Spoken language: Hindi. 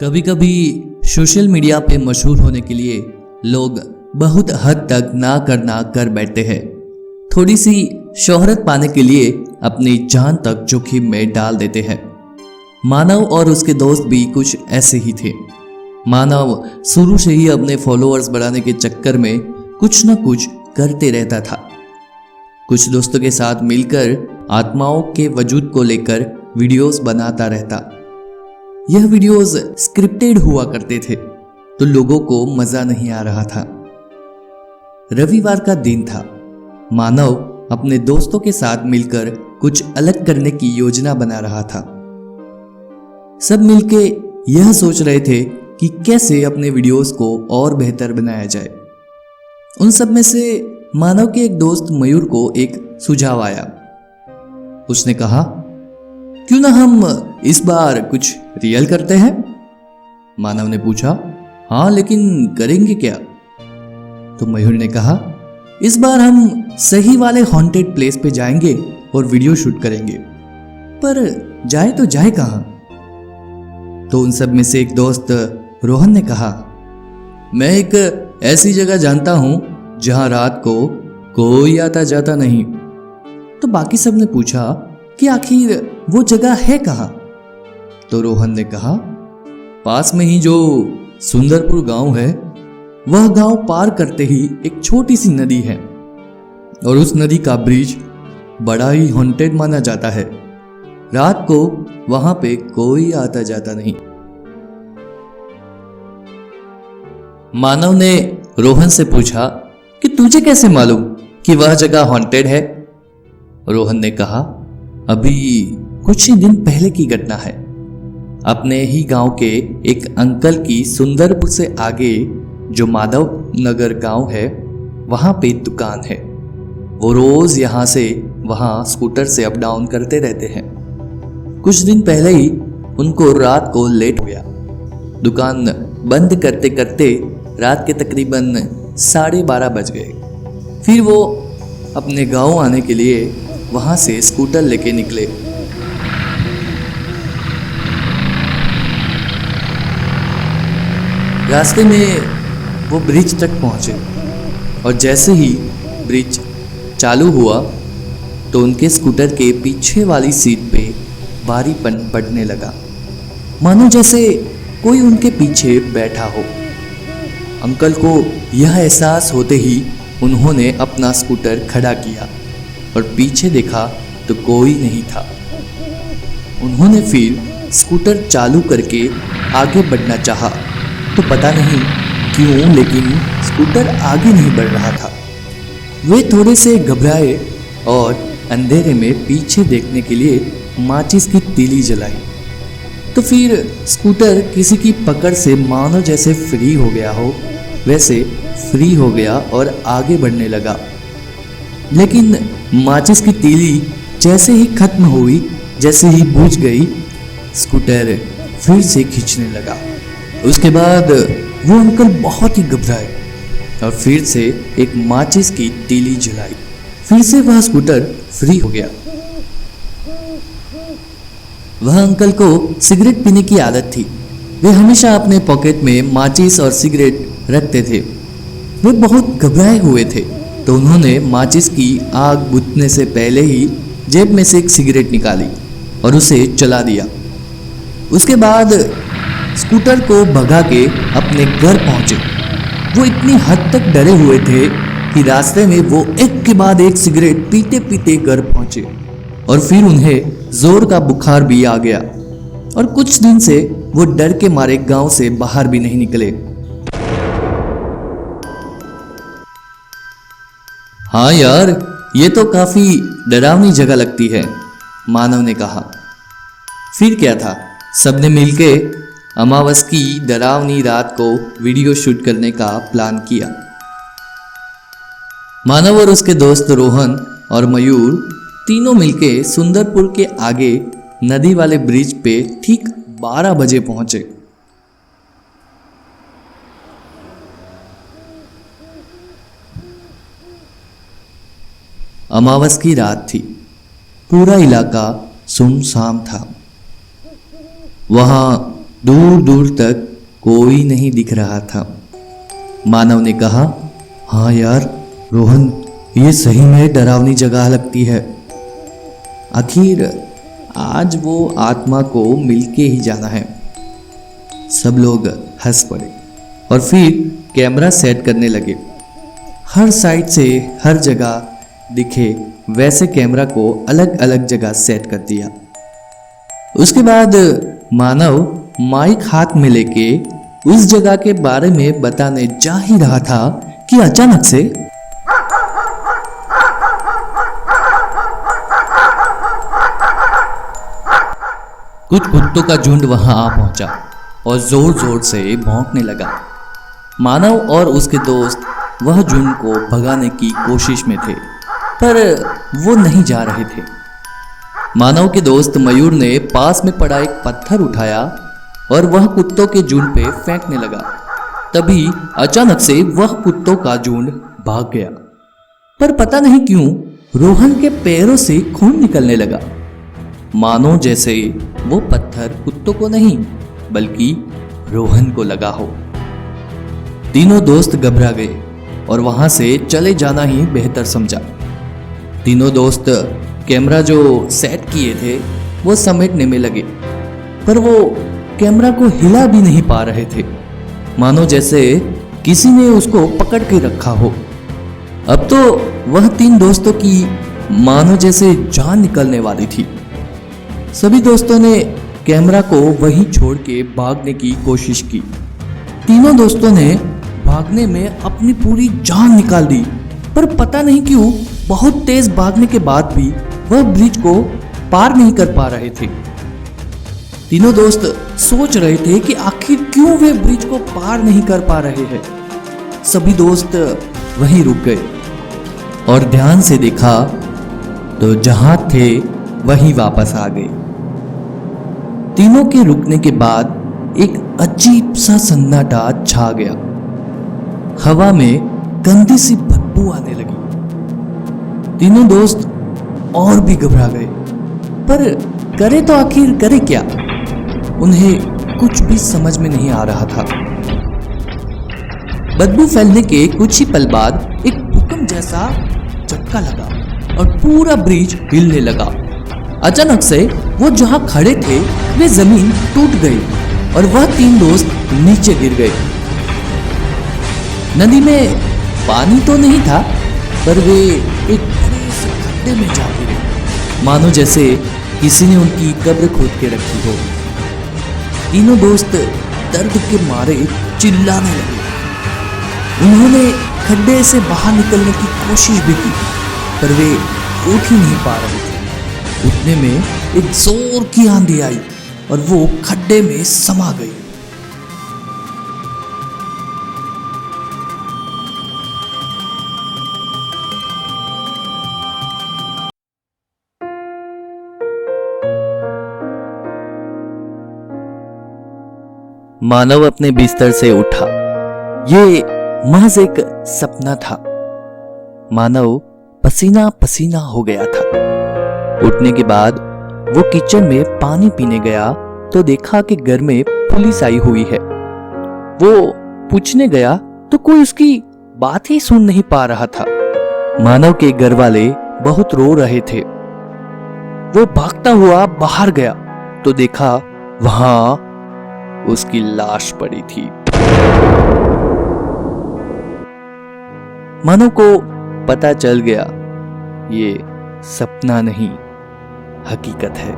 कभी कभी सोशल मीडिया पे मशहूर होने के लिए लोग बहुत हद तक ना कर बैठते हैं। थोड़ी सी शोहरत पाने के लिए अपनी जान तक जोखिम में डाल देते हैं। मानव और उसके दोस्त भी कुछ ऐसे ही थे। मानव शुरू से ही अपने फॉलोअर्स बढ़ाने के चक्कर में कुछ न कुछ करते रहता था। कुछ दोस्तों के साथ मिलकर आत्माओं के वजूद को लेकर वीडियोस बनाता रहता। यह वीडियोस स्क्रिप्टेड हुआ करते थे तो लोगों को मजा नहीं आ रहा था। रविवार का दिन था। मानव अपने दोस्तों के साथ मिलकर कुछ अलग करने की योजना बना रहा था। सब मिलके यह सोच रहे थे कि कैसे अपने वीडियोस को और बेहतर बनाया जाए। उन सब में से मानव के एक दोस्त मयूर को एक सुझाव आया। उसने कहा, क्यों ना हम इस बार कुछ रियल करते हैं? मानव ने पूछा, हाँ लेकिन करेंगे क्या? तो मयूर ने कहा, इस बार हम सही वाले हॉन्टेड प्लेस पे जाएंगे और वीडियो शूट करेंगे। पर जाए तो जाए कहां? तो उन सब में से एक दोस्त रोहन ने कहा, मैं एक ऐसी जगह जानता हूं जहां रात को कोई आता जाता नहीं। तो बाकी सब ने पूछा कि आखिर वो जगह है कहां? तो रोहन ने कहा, पास में ही जो सुंदरपुर गांव है, वह गांव पार करते ही एक छोटी सी नदी है और उस नदी का ब्रिज बड़ा ही हॉन्टेड माना जाता है। रात को वहां पे कोई आता जाता नहीं। मानव ने रोहन से पूछा कि तुझे कैसे मालूम कि वह जगह हॉन्टेड है? रोहन ने कहा, अभी कुछ ही दिन पहले की घटना है। अपने ही गांव के एक अंकल की सुंदरपुर से आगे जो माधव नगर गांव है, वहां पे दुकान है। वो रोज यहां से वहां स्कूटर से अप डाउन करते रहते हैं। कुछ दिन पहले ही उनको रात को लेट हो गया। दुकान बंद करते करते रात के तकरीबन 12:30 बज गए। फिर वो अपने गांव आने के लिए वहां से स्कूटर लेके निकले। रास्ते में वो ब्रिज तक पहुंचे और जैसे ही ब्रिज चालू हुआ तो उनके स्कूटर के पीछे वाली सीट पे भारीपन पड़ने लगा, मानो जैसे कोई उनके पीछे बैठा हो। अंकल को यह एहसास होते ही उन्होंने अपना स्कूटर खड़ा किया और पीछे देखा तो कोई नहीं था। उन्होंने फिर स्कूटर चालू करके आगे बढ़ना चाहा तो पता नहीं क्यों लेकिन स्कूटर आगे नहीं बढ़ रहा था। वे थोड़े से घबराए और अंधेरे में पीछे देखने के लिए माचिस की तीली जलाई। तो फिर स्कूटर किसी की पकड़ से मानो जैसे फ्री हो गया हो वैसे फ्री हो गया और आगे बढ़ने लगा। लेकिन माचिस की तीली जैसे ही खत्म हुई, जैसे ही बुझ गई, स्कूटर फिर से खींचने लगा। उसके बाद वो अंकल बहुत ही घबराए और फिर से एक माचिस की तीली जलाई। फिर से वह स्कूटर फ्री हो गया। वह अंकल को सिगरेट पीने की आदत थी। वे हमेशा अपने पॉकेट में माचिस और सिगरेट रखते थे। वे बहुत घबराए हुए थे तो उन्होंने माचिस की आग बुझने से पहले ही जेब में से एक सिगरेट निकाली और उसे जला दिया। उसके बाद स्कूटर को भगा के अपने घर पहुंचे। वो इतनी हद तक डरे हुए थे कि रास्ते में वो एक के बाद एक सिगरेट पीते पीते घर पहुंचे और फिर उन्हें जोर का बुखार भी आ गया और कुछ दिन से वो डर के मारे गांव से बाहर भी नहीं निकले। हाँ यार, ये तो काफी डरावनी जगह लगती है, मानव ने कहा। फिर क्या था, सबने मिलके अमावस की डरावनी रात को वीडियो शूट करने का प्लान किया। मानव और उसके दोस्त रोहन और मयूर तीनों मिलके सुंदरपुर के आगे नदी वाले ब्रिज पे ठीक 12 बजे पहुंचे। अमावस की रात थी। पूरा इलाका सुनसान था। वहां दूर दूर तक कोई नहीं दिख रहा था। मानव ने कहा, हाँ यार रोहन, ये सही में डरावनी जगह लगती है। आखिर आज वो आत्मा को मिलके ही जाना है। सब लोग हंस पड़े और फिर कैमरा सेट करने लगे। हर साइड से हर जगह दिखे वैसे कैमरा को अलग अलग जगह सेट कर दिया। उसके बाद मानव माइक हाथ में लेके उस जगह के बारे में बताने जा ही रहा था कि अचानक से कुछ कुत्तों का झुंड वहां आ पहुंचा और जोर जोर से भौंकने लगा। मानव और उसके दोस्त वह झुंड को भगाने की कोशिश में थे, पर वो नहीं जा रहे थे। मानव के दोस्त मयूर ने पास में पड़ा एक पत्थर उठाया और वह कुत्तों के झुंड पे फेंकने लगा। तभी अचानक से वह कुत्तों का झुंड भाग गया, पर पता नहीं क्यों रोहन के पैरों से खून निकलने लगा, मानो जैसे वो पत्थर कुत्तों को नहीं बल्कि रोहन को लगा हो। तीनों दोस्त घबरा गए और वहां से चले जाना ही बेहतर समझा। तीनों दोस्त कैमरा जो सेट किए थे वो समेटने में लगे, पर वो कैमरा को हिला भी नहीं पा रहे थे, मानो जैसे किसी ने उसको पकड़ के रखा हो। अब तो वह तीन दोस्तों की मानो जैसे जान निकलने वाली थी। सभी दोस्तों ने कैमरा को वहीं छोड़ के भागने की कोशिश की। तीनों दोस्तों ने भागने में अपनी पूरी जान निकाल दी, पर पता नहीं क्यों बहुत तेज भागने के बाद भी वह ब्रिज को पार नहीं कर पा रहे थे। तीनों दोस्त सोच रहे थे कि आखिर क्यों वे ब्रिज को पार नहीं कर पा रहे हैं। सभी दोस्त वहीं रुक गए और ध्यान से देखा तो जहां थे वहीं वापस आ गए। तीनों के रुकने के बाद एक अजीब सा सन्नाटा छा गया। हवा में गंदी सी बदबू आने लगी। तीनों दोस्त और भी घबरा गए, पर करे तो आखिर करे क्या? उन्हें कुछ भी समझ में नहीं आ रहा था। बदबू फैलने के कुछ ही पल बाद एक भूकंप जैसा झटका लगा और पूरा ब्रिज हिलने लगा। अचानक से वो जहां खड़े थे वे जमीन टूट गई और वह तीन दोस्त नीचे गिर गए। नदी में पानी तो नहीं था, पर वे एक बड़े से खड्डे में जा गिरे, मानो जैसे किसी ने उनकी कब्र खोद के रखी हो। तीनों दोस्त दर्द के मारे चिल्लाने लगे। उन्होंने खड्डे से बाहर निकलने की कोशिश भी की, पर वे उठ ही नहीं पा रहे थे। उठने में एक जोर की आंधी आई और वो खड्डे में समा गई। मानव अपने बिस्तर से उठा। ये महज एक सपना था। मानव पसीना पसीना हो गया था। उठने के बाद वो किचन में पानी पीने गया तो देखा कि घर में पुलिस आई हुई है। वो पूछने गया तो कोई उसकी बात ही सुन नहीं पा रहा था। मानव के घर वाले बहुत रो रहे थे। वो भागता हुआ बाहर गया तो देखा वहां उसकी लाश पड़ी थी। मानव को पता चल गया ये सपना नहीं, हकीकत है।